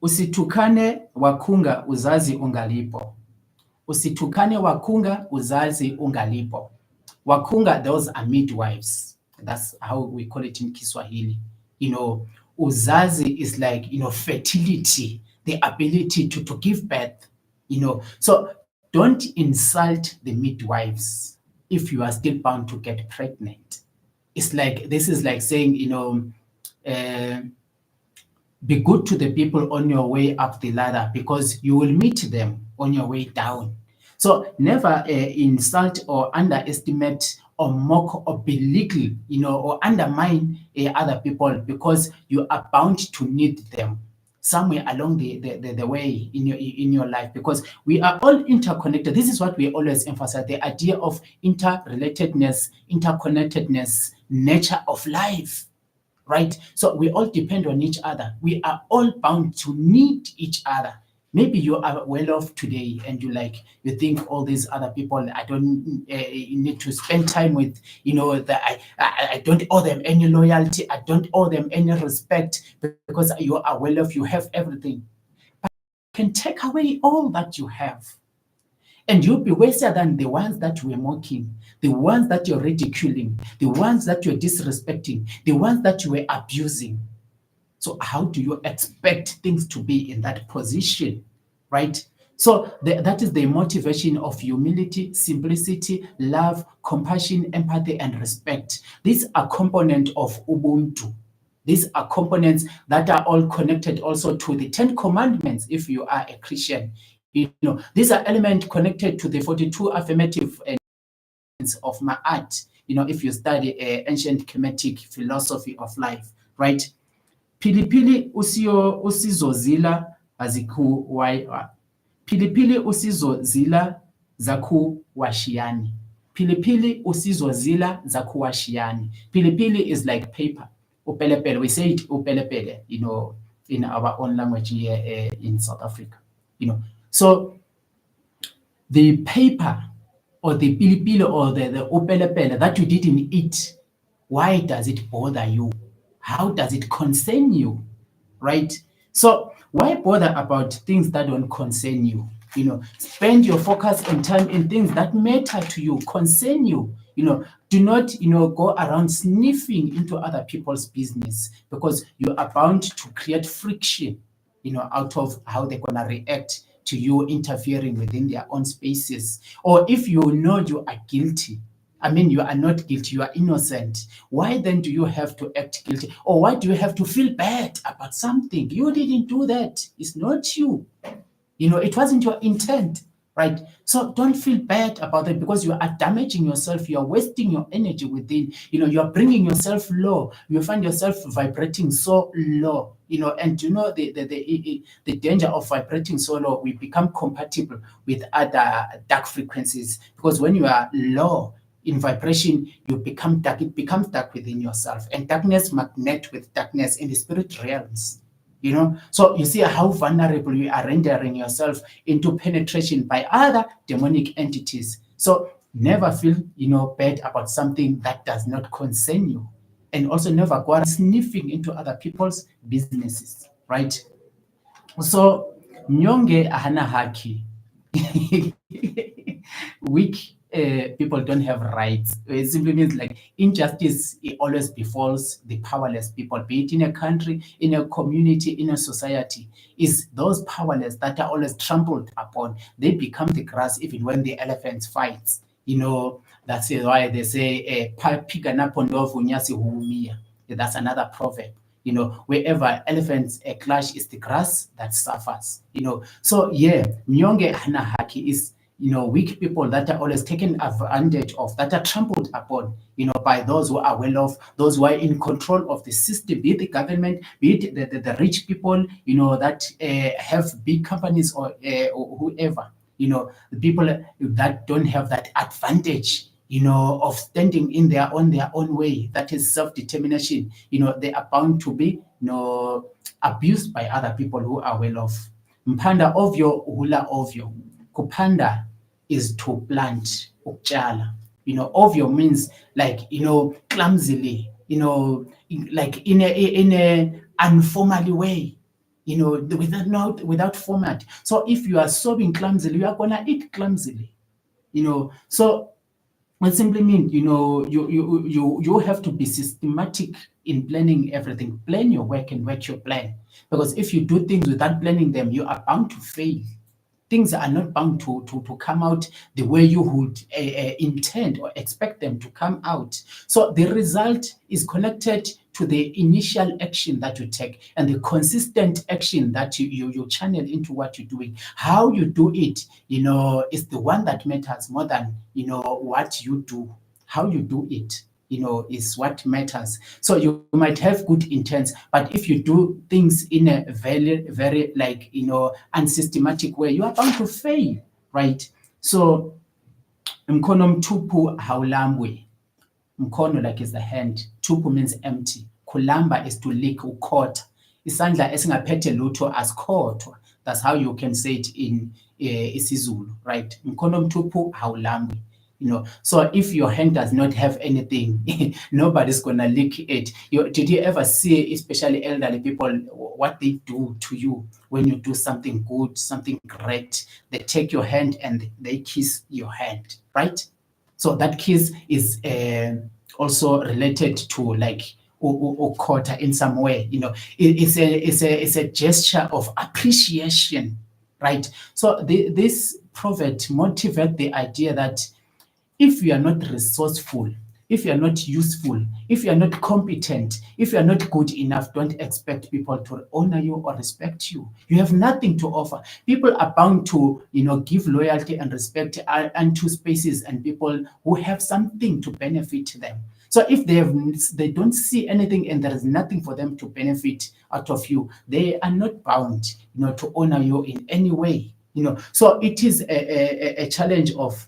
A: usitukane wakunga uzazi ungalipo. Usitukane wakunga uzazi ungalipo. Wakunga, those are midwives. That's how we call it in Kiswahili. Uzazi is like, fertility, the ability to give birth. So don't insult the midwives if you are still bound to get pregnant. This is like saying, be good to the people on your way up the ladder, because you will meet them on your way down. So never insult or underestimate or mock or belittle, or undermine other people, because you are bound to need them somewhere along the way in your life, because we are all interconnected. This is what we always emphasize, the idea of interrelatedness, interconnectedness, nature of life, right? So we all depend on each other. We are all bound to need each other. Maybe you are well off today and you think all these other people, I don't need to spend time with, that I don't owe them any loyalty, I don't owe them any respect because you are well off, you have everything. But you can take away all that you have. And you'll be worse than the ones that you were mocking, the ones that you're ridiculing, the ones that you're disrespecting, the ones that you were abusing. So how do you expect things to be in that position, right? So that is the motivation of humility, simplicity, love, compassion, empathy, and respect. These are components of Ubuntu. These are components that are all connected also to the 10 Commandments if you are a Christian. These are elements connected to the 42 affirmative of Ma'at, if you study ancient Kemetic philosophy of life, right? Pilipili usizozila pilipili usizozila zakuwashiani. Pilipili usizozila zakuwashiani. Pilipili is like paper. Upelepele, we say it upelepele, in our own language here in South Africa. So the paper or the pilipili or the upelepele that you didn't eat, why does it bother you? How does it concern you, right? So why bother about things that don't concern you? Spend your focus and time in things that matter to you, concern you. Do not, go around sniffing into other people's business because you are bound to create friction, out of how they're gonna react to you interfering within their own spaces. Or if you know you are guilty, you are not guilty, you are innocent. Why then do you have to act guilty? Or why do you have to feel bad about something? You didn't do that. It's not you. It wasn't your intent, right? So don't feel bad about it because you are damaging yourself. You are wasting your energy within. You are bringing yourself low. You find yourself vibrating so low. And the danger of vibrating so low, we become compatible with other dark frequencies because when you are low in vibration, you become dark. It becomes dark within yourself, and darkness magnet with darkness in the spirit realms. So you see how vulnerable you are rendering yourself into penetration by other demonic entities. So never feel, bad about something that does not concern you, and also never go around sniffing into other people's businesses, right? So mnyonge ahana haki. Weak people don't have rights. It simply means like injustice, it always befalls the powerless people, be it in a country, in a community, in a society. Is those powerless that are always trampled upon. They become the grass even when the elephants fights. That's why they say piga napo ndovu nyasi huumia. That's another proverb. Wherever elephants clash, is the grass that suffers. So yeah, mnyonge hana haki is weak people that are always taken advantage of, that are trampled upon, by those who are well off, those who are in control of the system, be it the government, be it the rich people, that have big companies or whoever, the people that don't have that advantage, of standing in their own way, that is self-determination. They are bound to be, abused by other people who are well off. Mpanda ovyo hula ovyo. Kupanda is to plant, ukutshala. Ovyo means like, clumsily, like in a informal way, without format. So if you are sowing clumsily, you are gonna eat clumsily. So it simply means, you have to be systematic in planning everything. Plan your work and work your plan. Because if you do things without planning them, you are bound to fail. Things are not bound to come out the way you would intend or expect them to come out. So the result is connected to the initial action that you take and the consistent action that you channel into what you're doing. How you do it, is the one that matters more than, what you do. How you do it, is what matters. So you might have good intents, but if you do things in a very, very unsystematic way, you are bound to fail, right? So mkono mtupu haulambwi. Mkono like is the hand. Tupu means empty. kulamba is to lick, ukhotha. Isandla esingaphethe lutho asikhothwa. That's how you can say it in isiZulu, right? Mkono mtupu haulambi. So if your hand does not have anything, nobody's gonna lick it. Did you ever see, especially elderly people, what they do to you when you do something good, something great? They take your hand and they kiss your hand, right? So that kiss is also related to like ukota in some way. It's a gesture of appreciation, right? So this proverb motivates the idea that if you are not resourceful, if you are not useful, if you are not competent, if you are not good enough, don't expect people to honor you or respect you. You have nothing to offer. People are bound to, give loyalty and respect unto spaces and people who have something to benefit them. So if they don't see anything and there is nothing for them to benefit out of you, they are not bound, to honor you in any way. So it is a challenge of,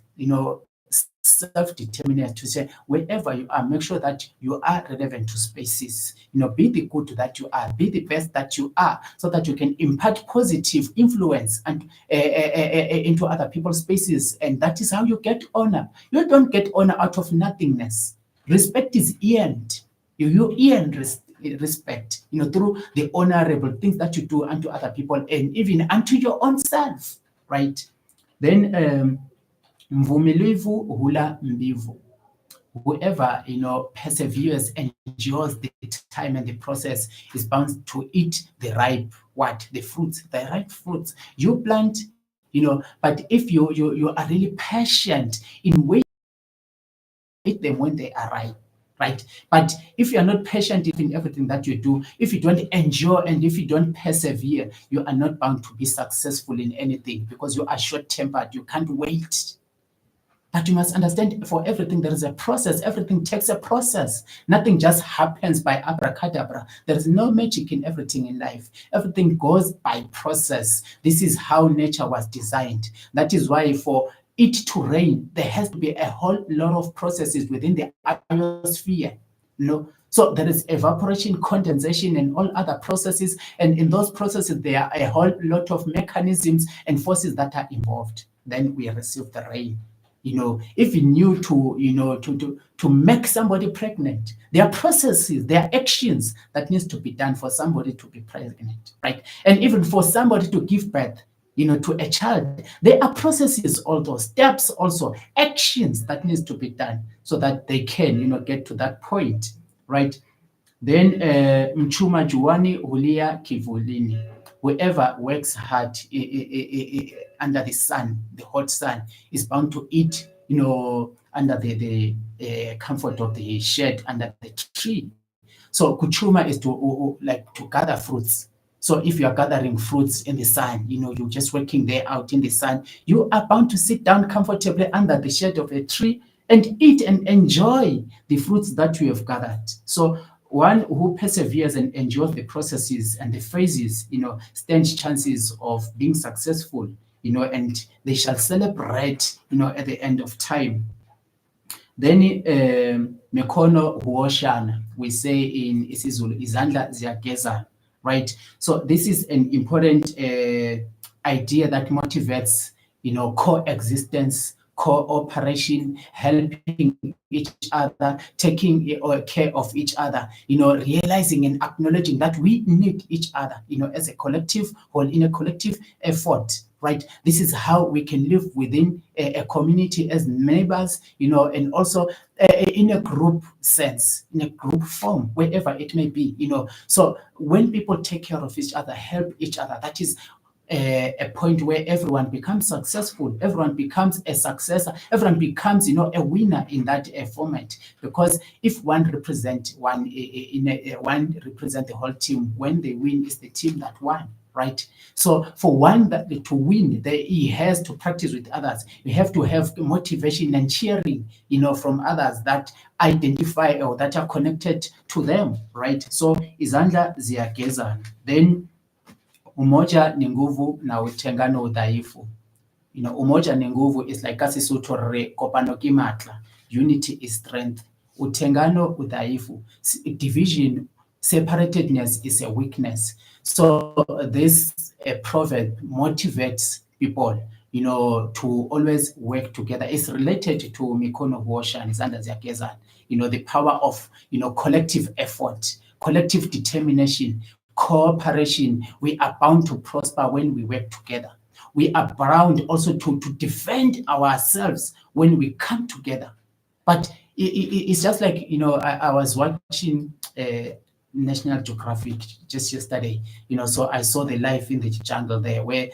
A: self-determination to say wherever you are, make sure that you are relevant to spaces. Be the good that you are, be the best that you are, so that you can impart positive influence and into other people's spaces. And that is how you get honor. You don't get honor out of nothingness. Respect is earned. You earn respect, through the honorable things that you do unto other people and even unto your own self, right? Then mvumilivu hula mbivu. Whoever perseveres, endures the time and the process is bound to eat the ripe fruits. You plant, but if you are really patient in waiting them when they arrive, right? But if you are not patient in everything that you do, if you don't endure and if you don't persevere, you are not bound to be successful in anything because you are short-tempered. You can't wait. But you must understand, for everything there is a process. Everything takes a process. Nothing just happens by abracadabra. There is no magic in everything in life. Everything goes by process. This is how nature was designed. That is why for it to rain, there has to be a whole lot of processes within the ionosphere. So there is evaporation, condensation, and all other processes. And in those processes, there are a whole lot of mechanisms and forces that are involved. Then we receive the rain. If you knew to make somebody pregnant, there are processes, there are actions that needs to be done for somebody to be pregnant, right? And even for somebody to give birth, to a child, there are processes, also steps, also actions that needs to be done so that they can, get to that point, right? Then mchuma juani hulia kivulini. Whoever works hard under the sun, the hot sun, is bound to eat, under the comfort of the shade under the tree. So kuchuma is to gather fruits. So if you are gathering fruits in the sun, you're just working there out in the sun, you are bound to sit down comfortably under the shade of a tree and eat and enjoy the fruits that you have gathered. So one who perseveres and endures the processes and the phases, stands chances of being successful, and they shall celebrate, at the end of time. Then mekono huoshana, we say in isiZulu, izandla ziyagezana, right? So this is an important idea that motivates, coexistence, cooperation, helping each other, taking care of each other, realizing and acknowledging that we need each other, as a collective whole, in a collective effort, right? This is how we can live within a community as neighbors, and also in a group sense, in a group form, wherever it may be, So when people take care of each other, help each other, that is a point where everyone becomes successful, everyone becomes a successor, everyone becomes, a winner in that format. Because if one represent one one represent the whole team, when they win, is the team that won, right? So for one to win, he has to practice with others. You have to have motivation and cheering, from others that identify or that are connected to them, right? So izandla ziyagezana. Then umoja ni nguvu na utengano udhaifu. Umoja ni nguvu is like kasisutho re kopano ke matla. Unity is strength. Utengano udhaifu. Division Separatedness is a weakness. So this proverb motivates people, to always work together. It's related to Mikono Huosha and Zanda Ziageza, the power of, collective effort, collective determination, cooperation. We are bound to prosper when we work together. We are bound also to defend ourselves when we come together. But it's just like, I was watching National Geographic just yesterday, so I saw the life in the jungle there where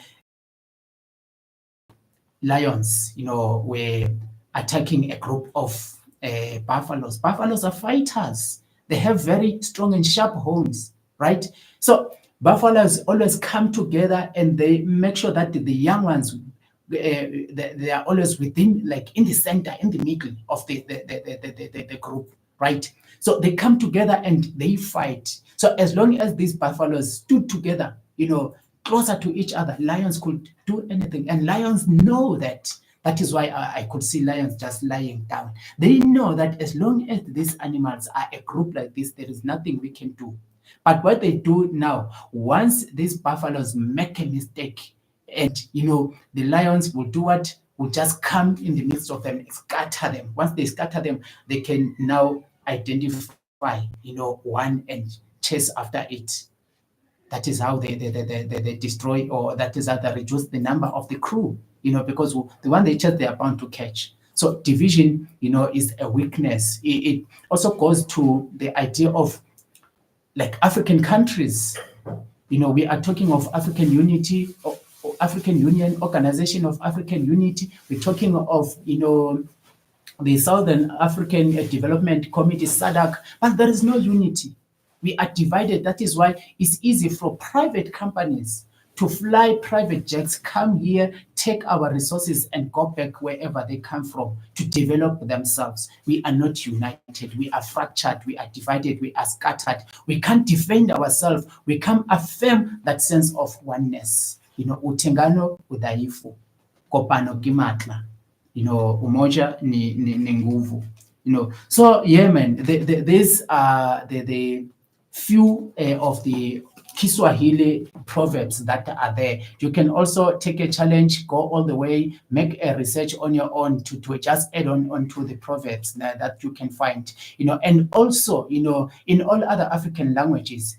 A: lions, were attacking a group of buffaloes. Buffaloes are fighters. They have very strong and sharp horns, right? So buffaloes always come together and they make sure that the young ones, they are always within, like in the center, in the middle of the group, right? So they come together and they fight. So as long as these buffaloes stood together, closer to each other, lions could do anything. And lions know that. That is why I could see lions just lying down. They know that as long as these animals are a group like this, there is nothing we can do. But what they do now, once these buffaloes make a mistake, and the lions will do what? Will just come in the midst of them, scatter them. Once they scatter them, they can now identify, one and chase after it. That is how they destroy, or that is how they reduce the number of the crew, because the one they chase, they are bound to catch. So division, is a weakness. It also goes to the idea of like African countries. We are talking of African unity, or African Union, Organization of African Unity. We're talking of, the Southern African Development Committee, SADC, but there is no unity. We are divided. That is why it's easy for private companies to fly private jets, come here, take our resources, and go back wherever they come from to develop themselves. We are not united. We are fractured. We are divided. We are scattered. We can't defend ourselves. We can't affirm that sense of oneness. Utengano udhaifu, kopano kimatla. Umoja ni nguvu. So yeah, man, these are the few of the Kiswahili proverbs that are there. You can also take a challenge, go all the way, make a research on your own to just add on to the proverbs that you can find. And also, in all other African languages,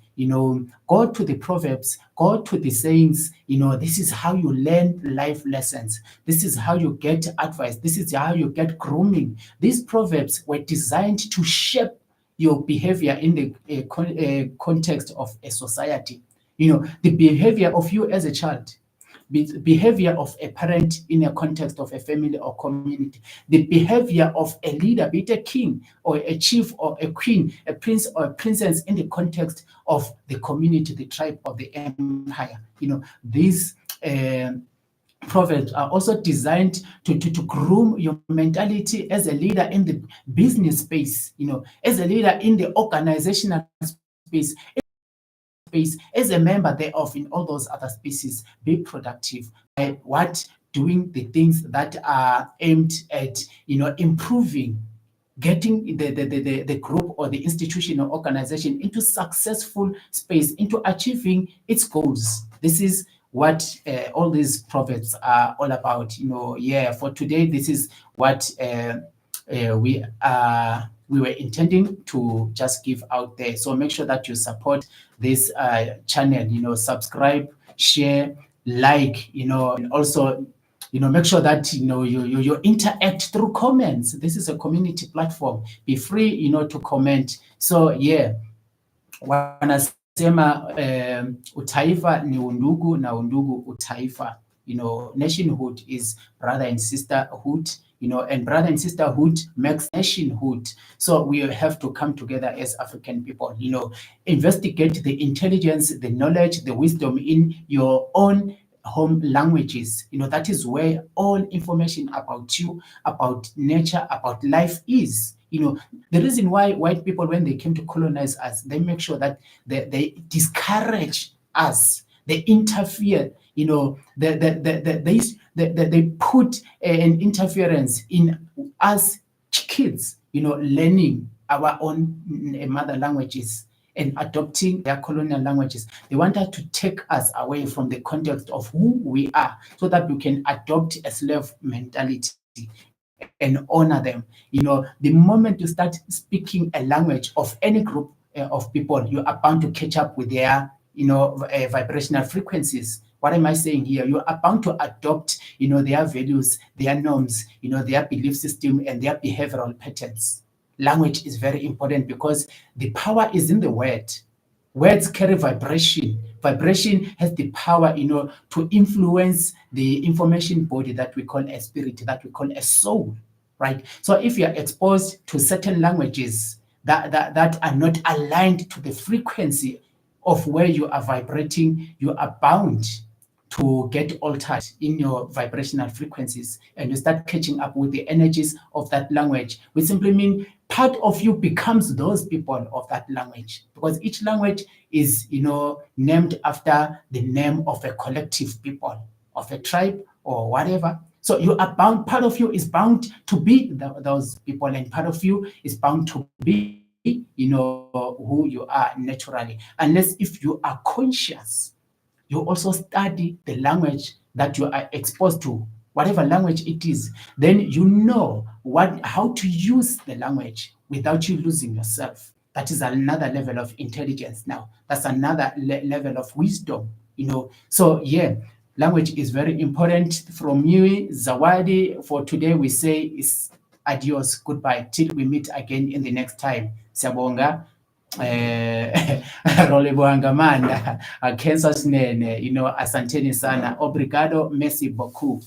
A: go to the proverbs, go to the sayings. This is how you learn life lessons. This is how you get advice. This is how you get grooming. These proverbs were designed to shape your behavior in the context of a society. The behavior of you as a child, behavior of a parent in a context of a family or community, the behavior of a leader, be it a king or a chief or a queen, a prince or a princess in the context of the community, the tribe, of the empire. These proverbs are also designed to groom your mentality as a leader in the business space, as a leader in the organizational space, as a member thereof in all those other spaces. Be productive by doing the things that are aimed at improving, getting the group or the institution or organization into successful space, into achieving its goals. This is what all these proverbs are all about. For today, this is what we were intending to just give out there. So make sure that you support this channel, subscribe, share, like, and also make sure that you interact through comments. This is a community platform. Be free to comment. So yeah, wanasema utaifa ni undugu na undugu utaifa. Nationhood is brother and sisterhood, and brother and sisterhood makes nationhood. So we have to come together as African people, investigate the intelligence, the knowledge, the wisdom in your own home languages. That is where all information about you, about nature, about life is. The reason why white people, when they came to colonize us, they make sure that they discourage us, they interfere, they put an interference in us kids, learning our own mother languages. and adopting their colonial languages. They wanted to take us away from the context of who we are so that we can adopt a slave mentality and honor them. The moment you start speaking a language of any group of people, you are bound to catch up with their vibrational frequencies. What am I saying here? You are bound to adopt their values, their norms, their belief system, and their behavioral patterns. Language is very important because the power is in the word. Words carry vibration. Vibration has the power, to influence the information body that we call a spirit, that we call a soul, right? So if you are exposed to certain languages that are not aligned to the frequency of where you are vibrating, you are bound to get altered in your vibrational frequencies, and you start catching up with the energies of that language, which simply mean part of you becomes those people of that language, because each language is named after the name of a collective people, of a tribe or whatever. So you are bound, part of you is bound to be those people, and part of you is bound to be who you are naturally, unless if you are conscious. You also study the language that you are exposed to, whatever language it is. Then you know how to use the language without you losing yourself. That is another level of intelligence now. That's another level of wisdom, So yeah, language is very important. From me, Zawadi, for today we say is adios, goodbye, till we meet again in the next time. Siyabonga. Rolebwanga manda, Kansas nene, asanteni sana, obrigado, merci beaucoup.